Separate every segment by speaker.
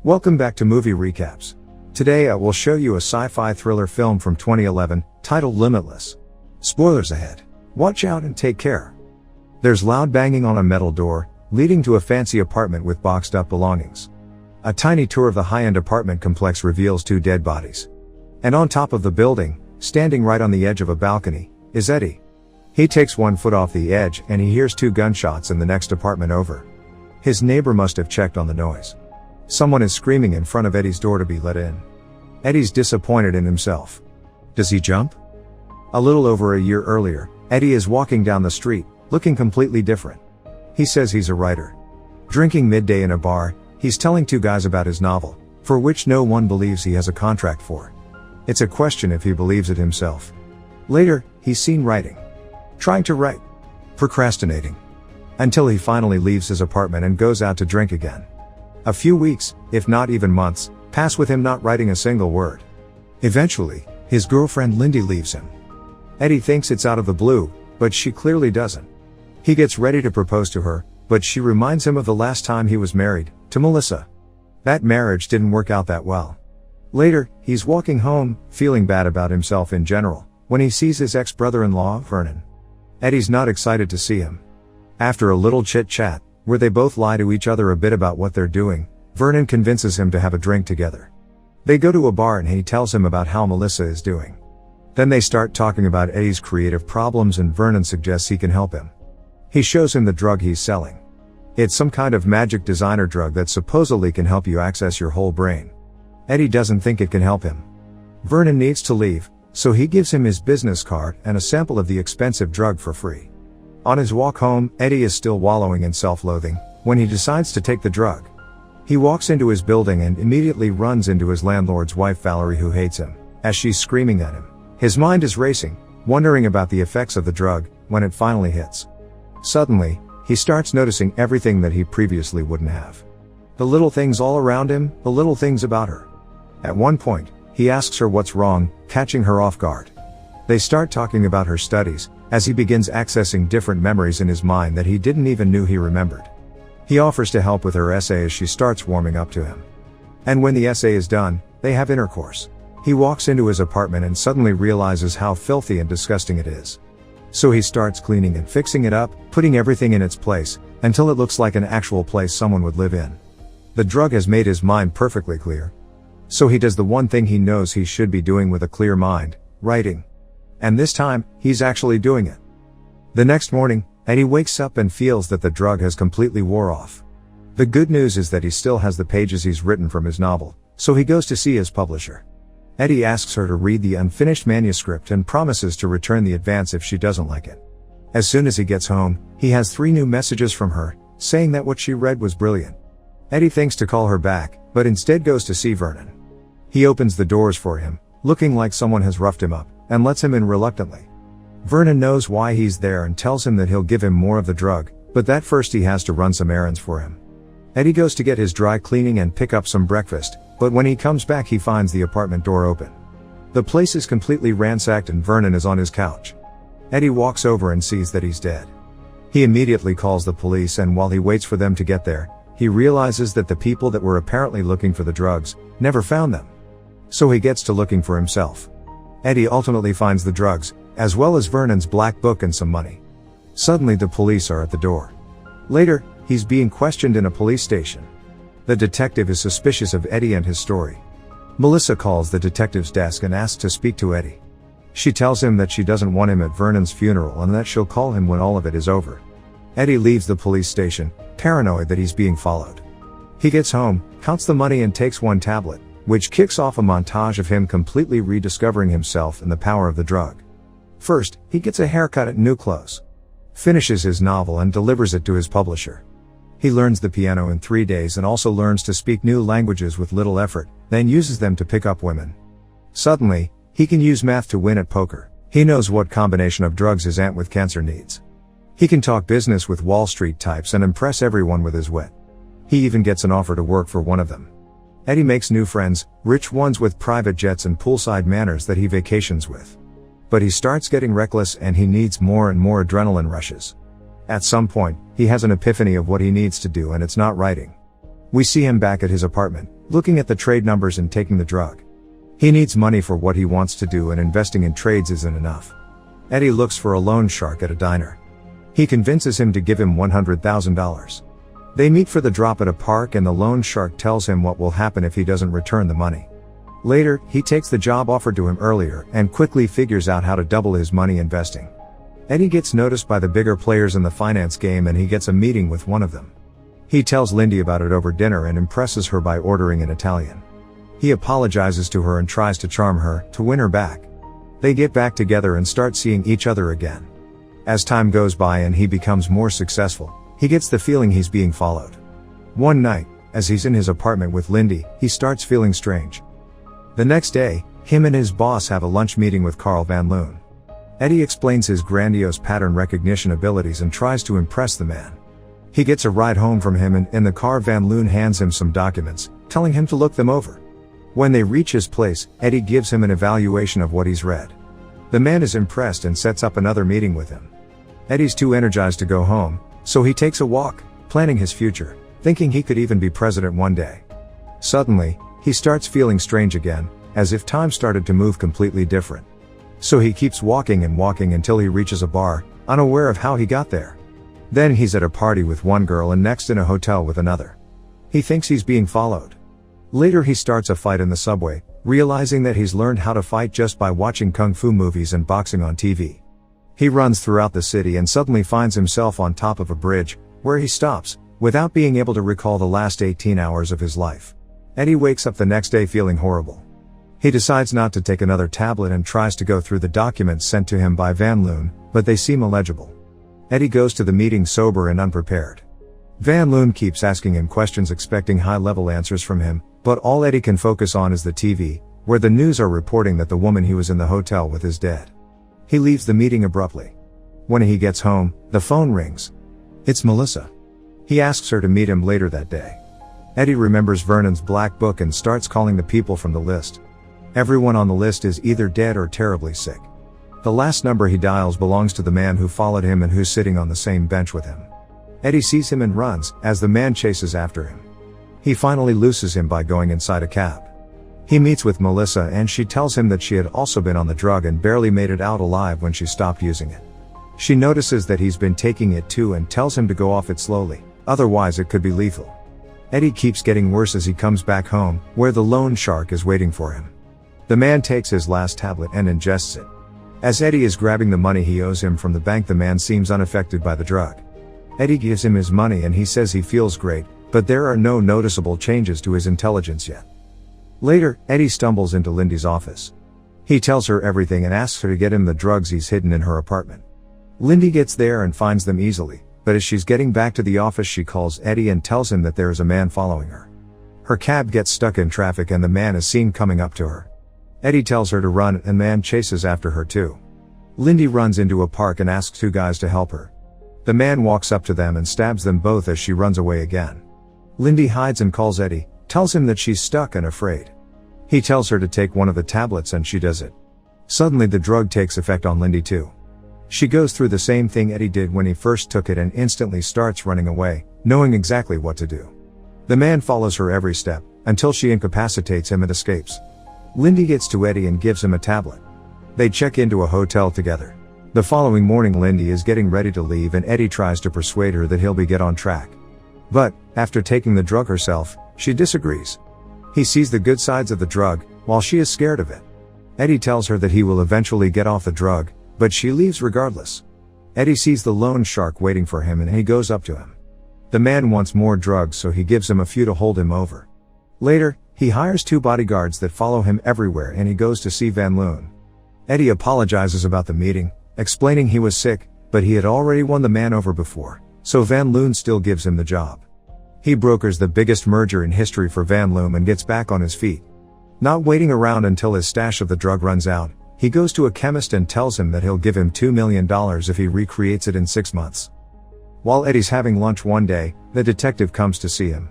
Speaker 1: Welcome back to Movie Recaps. Today I will show you a sci-fi thriller film from 2011, titled Limitless. Spoilers ahead. Watch out and take care. There's loud banging on a metal door, leading to a fancy apartment with boxed up belongings. A tiny tour of the high-end apartment complex reveals two dead bodies. And on top of the building, standing right on the edge of a balcony, is Eddie. He takes 1 foot off the edge and he hears 2 gunshots in the next apartment over. His neighbor must have checked on the noise. Someone is screaming in front of Eddie's door to be let in. Eddie's disappointed in himself. Does he jump? A little over a year earlier, Eddie is walking down the street, looking completely different. He says he's a writer. Drinking midday in a bar, he's telling 2 guys about his novel, for which no one believes he has a contract for. It's a question if he believes it himself. Later, he's seen writing. Trying to write. Procrastinating. Until he finally leaves his apartment and goes out to drink again. A few weeks, if not even months, pass with him not writing a single word. Eventually, his girlfriend Lindy leaves him. Eddie thinks it's out of the blue, but she clearly doesn't. He gets ready to propose to her, but she reminds him of the last time he was married, to Melissa. That marriage didn't work out that well. Later, he's walking home, feeling bad about himself in general, when he sees his ex-brother-in-law, Vernon. Eddie's not excited to see him. After a little chit-chat, where they both lie to each other a bit about what they're doing, Vernon convinces him to have a drink together. They go to a bar and he tells him about how Melissa is doing. Then they start talking about Eddie's creative problems and Vernon suggests he can help him. He shows him the drug he's selling. It's some kind of magic designer drug that supposedly can help you access your whole brain. Eddie doesn't think it can help him. Vernon needs to leave, so he gives him his business card and a sample of the expensive drug for free. On his walk home, Eddie is still wallowing in self-loathing, when he decides to take the drug. He walks into his building and immediately runs into his landlord's wife Valerie, who hates him, as she's screaming at him. His mind is racing, wondering about the effects of the drug, when it finally hits. Suddenly, he starts noticing everything that he previously wouldn't have. The little things all around him, the little things about her. At one point, he asks her what's wrong, catching her off guard. They start talking about her studies, as he begins accessing different memories in his mind that he didn't even knew he remembered. He offers to help with her essay as she starts warming up to him. And when the essay is done, they have intercourse. He walks into his apartment and suddenly realizes how filthy and disgusting it is. So he starts cleaning and fixing it up, putting everything in its place, until it looks like an actual place someone would live in. The drug has made his mind perfectly clear. So he does the one thing he knows he should be doing with a clear mind, writing. And this time, he's actually doing it. The next morning, Eddie wakes up and feels that the drug has completely wore off. The good news is that he still has the pages he's written from his novel, so he goes to see his publisher. Eddie asks her to read the unfinished manuscript and promises to return the advance if she doesn't like it. As soon as he gets home, he has 3 new messages from her, saying that what she read was brilliant. Eddie thinks to call her back, but instead goes to see Vernon. He opens the doors for him, looking like someone has roughed him up, and lets him in reluctantly. Vernon knows why he's there and tells him that he'll give him more of the drug, but that first he has to run some errands for him. Eddie goes to get his dry cleaning and pick up some breakfast, but when he comes back he finds the apartment door open. The place is completely ransacked and Vernon is on his couch. Eddie walks over and sees that he's dead. He immediately calls the police and while he waits for them to get there, he realizes that the people that were apparently looking for the drugs never found them. So he gets to looking for himself. Eddie ultimately finds the drugs, as well as Vernon's black book and some money. Suddenly the police are at the door. Later, he's being questioned in a police station. The detective is suspicious of Eddie and his story. Melissa calls the detective's desk and asks to speak to Eddie. She tells him that she doesn't want him at Vernon's funeral and that she'll call him when all of it is over. Eddie leaves the police station, paranoid that he's being followed. He gets home, counts the money and takes 1 tablet, which kicks off a montage of him completely rediscovering himself and the power of the drug. First, he gets a haircut and new clothes. Finishes his novel and delivers it to his publisher. He learns the piano in 3 days and also learns to speak new languages with little effort, then uses them to pick up women. Suddenly, he can use math to win at poker. He knows what combination of drugs his aunt with cancer needs. He can talk business with Wall Street types and impress everyone with his wit. He even gets an offer to work for one of them. Eddie makes new friends, rich ones with private jets and poolside manors that he vacations with. But he starts getting reckless and he needs more and more adrenaline rushes. At some point, he has an epiphany of what he needs to do and it's not writing. We see him back at his apartment, looking at the trade numbers and taking the drug. He needs money for what he wants to do and investing in trades isn't enough. Eddie looks for a loan shark at a diner. He convinces him to give him $100,000. They meet for the drop at a park and the loan shark tells him what will happen if he doesn't return the money. Later, he takes the job offered to him earlier and quickly figures out how to double his money investing. Eddie gets noticed by the bigger players in the finance game and he gets a meeting with one of them. He tells Lindy about it over dinner and impresses her by ordering in Italian. He apologizes to her and tries to charm her, to win her back. They get back together and start seeing each other again. As time goes by and he becomes more successful, he gets the feeling he's being followed. One night, as he's in his apartment with Lindy, he starts feeling strange. The next day, him and his boss have a lunch meeting with Carl Van Loon. Eddie explains his grandiose pattern recognition abilities and tries to impress the man. He gets a ride home from him and in the car Van Loon hands him some documents, telling him to look them over. When they reach his place, Eddie gives him an evaluation of what he's read. The man is impressed and sets up another meeting with him. Eddie's too energized to go home, so he takes a walk, planning his future, thinking he could even be president one day. Suddenly, he starts feeling strange again, as if time started to move completely different. So he keeps walking and walking until he reaches a bar, unaware of how he got there. Then he's at a party with one girl and next in a hotel with another. He thinks he's being followed. Later he starts a fight in the subway, realizing that he's learned how to fight just by watching kung fu movies and boxing on TV. He runs throughout the city and suddenly finds himself on top of a bridge, where he stops, without being able to recall the last 18 hours of his life. Eddie wakes up the next day feeling horrible. He decides not to take another tablet and tries to go through the documents sent to him by Van Loon, but they seem illegible. Eddie goes to the meeting sober and unprepared. Van Loon keeps asking him questions expecting high-level answers from him, but all Eddie can focus on is the TV, where the news are reporting that the woman he was in the hotel with is dead. He leaves the meeting abruptly. When he gets home, the phone rings. It's Melissa. He asks her to meet him later that day. Eddie remembers Vernon's black book and starts calling the people from the list. Everyone on the list is either dead or terribly sick. The last number he dials belongs to the man who followed him and who's sitting on the same bench with him. Eddie sees him and runs, as the man chases after him. He finally looses him by going inside a cab. He meets with Melissa and she tells him that she had also been on the drug and barely made it out alive when she stopped using it. She notices that he's been taking it too and tells him to go off it slowly, otherwise it could be lethal. Eddie keeps getting worse as he comes back home, where the loan shark is waiting for him. The man takes his last tablet and ingests it. As Eddie is grabbing the money he owes him from the bank, the man seems unaffected by the drug. Eddie gives him his money and he says he feels great, but there are no noticeable changes to his intelligence yet. Later, Eddie stumbles into Lindy's office. He tells her everything and asks her to get him the drugs he's hidden in her apartment. Lindy gets there and finds them easily, but as she's getting back to the office she calls Eddie and tells him that there is a man following her. Her cab gets stuck in traffic and the man is seen coming up to her. Eddie tells her to run and the man chases after her too. Lindy runs into a park and asks two guys to help her. The man walks up to them and stabs them both as she runs away again. Lindy hides and calls Eddie, tells him that she's stuck and afraid. He tells her to take one of the tablets and she does it. Suddenly the drug takes effect on Lindy too. She goes through the same thing Eddie did when he first took it and instantly starts running away, knowing exactly what to do. The man follows her every step, until she incapacitates him and escapes. Lindy gets to Eddie and gives him a tablet. They check into a hotel together. The following morning Lindy is getting ready to leave and Eddie tries to persuade her that he'll get on track. But, after taking the drug herself, she disagrees. He sees the good sides of the drug, while she is scared of it. Eddie tells her that he will eventually get off the drug, but she leaves regardless. Eddie sees the loan shark waiting for him and he goes up to him. The man wants more drugs so he gives him a few to hold him over. Later, he hires two bodyguards that follow him everywhere and he goes to see Van Loon. Eddie apologizes about the meeting, explaining he was sick, but he had already won the man over before, so Van Loon still gives him the job. He brokers the biggest merger in history for Van Loon and gets back on his feet. Not waiting around until his stash of the drug runs out, he goes to a chemist and tells him that he'll give him $2 million if he recreates it in 6 months. While Eddie's having lunch one day, the detective comes to see him.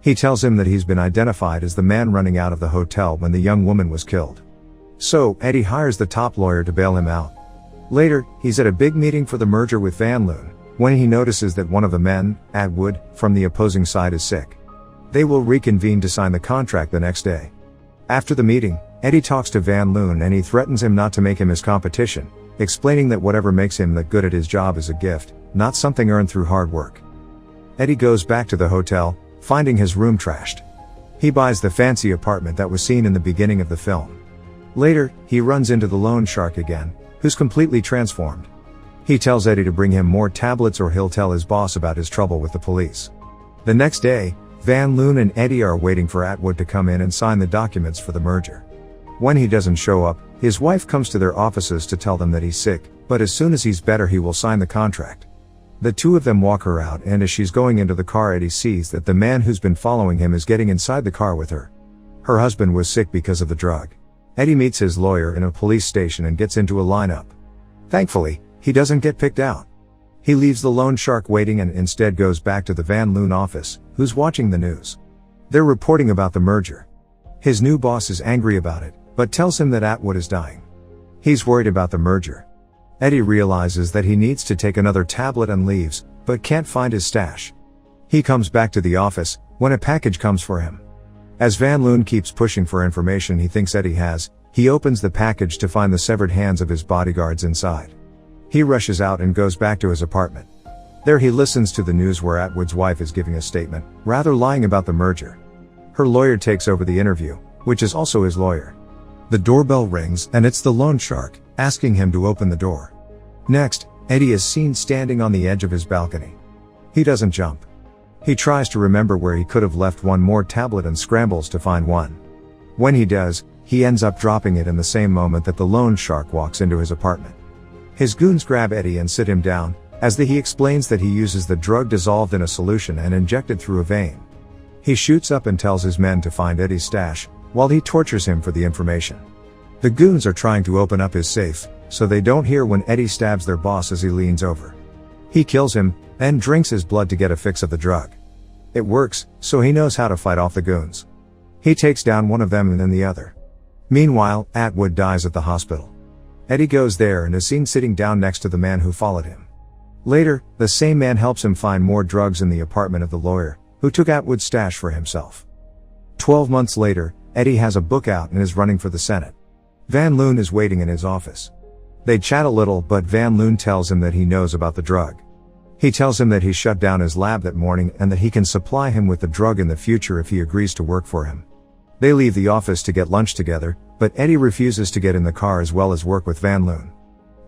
Speaker 1: He tells him that he's been identified as the man running out of the hotel when the young woman was killed. So, Eddie hires the top lawyer to bail him out. Later, he's at a big meeting for the merger with Van Loon, when he notices that one of the men, Atwood, from the opposing side is sick. They will reconvene to sign the contract the next day. After the meeting, Eddie talks to Van Loon and he threatens him not to make him his competition, explaining that whatever makes him that good at his job is a gift, not something earned through hard work. Eddie goes back to the hotel, finding his room trashed. He buys the fancy apartment that was seen in the beginning of the film. Later, he runs into the loan shark again, who's completely transformed. He tells Eddie to bring him more tablets or he'll tell his boss about his trouble with the police. The next day, Van Loon and Eddie are waiting for Atwood to come in and sign the documents for the merger. When he doesn't show up, his wife comes to their offices to tell them that he's sick, but as soon as he's better he will sign the contract. The two of them walk her out, and as she's going into the car, Eddie sees that the man who's been following him is getting inside the car with her. Her husband was sick because of the drug. Eddie meets his lawyer in a police station and gets into a lineup. Thankfully, he doesn't get picked out. He leaves the loan shark waiting and instead goes back to the Van Loon office, who's watching the news. They're reporting about the merger. His new boss is angry about it, but tells him that Atwood is dying. He's worried about the merger. Eddie realizes that he needs to take another tablet and leaves, but can't find his stash. He comes back to the office, when a package comes for him. As Van Loon keeps pushing for information he thinks Eddie has, he opens the package to find the severed hands of his bodyguards inside. He rushes out and goes back to his apartment. There he listens to the news where Atwood's wife is giving a statement, rather lying about the merger. Her lawyer takes over the interview, which is also his lawyer. The doorbell rings and it's the loan shark, asking him to open the door. Next, Eddie is seen standing on the edge of his balcony. He doesn't jump. He tries to remember where he could have left one more tablet and scrambles to find one. When he does, he ends up dropping it in the same moment that the loan shark walks into his apartment. His goons grab Eddie and sit him down, as he explains that he uses the drug dissolved in a solution and injected through a vein. He shoots up and tells his men to find Eddie's stash, while he tortures him for the information. The goons are trying to open up his safe, so they don't hear when Eddie stabs their boss as he leans over. He kills him, then drinks his blood to get a fix of the drug. It works, so he knows how to fight off the goons. He takes down one of them and then the other. Meanwhile, Atwood dies at the hospital. Eddie goes there and is seen sitting down next to the man who followed him. Later, the same man helps him find more drugs in the apartment of the lawyer, who took Atwood's stash for himself. 12 months later, Eddie has a book out and is running for the Senate. Van Loon is waiting in his office. They chat a little, but Van Loon tells him that he knows about the drug. He tells him that he shut down his lab that morning and that he can supply him with the drug in the future if he agrees to work for him. They leave the office to get lunch together, but Eddie refuses to get in the car as well as work with Van Loon.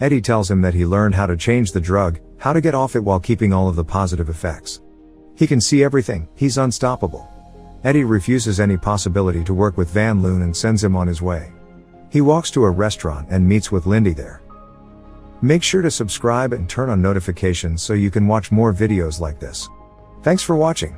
Speaker 1: Eddie tells him that he learned how to change the drug, how to get off it while keeping all of the positive effects. He can see everything, he's unstoppable. Eddie refuses any possibility to work with Van Loon and sends him on his way. He walks to a restaurant and meets with Lindy there. Make sure to subscribe and turn on notifications so you can watch more videos like this. Thanks for watching.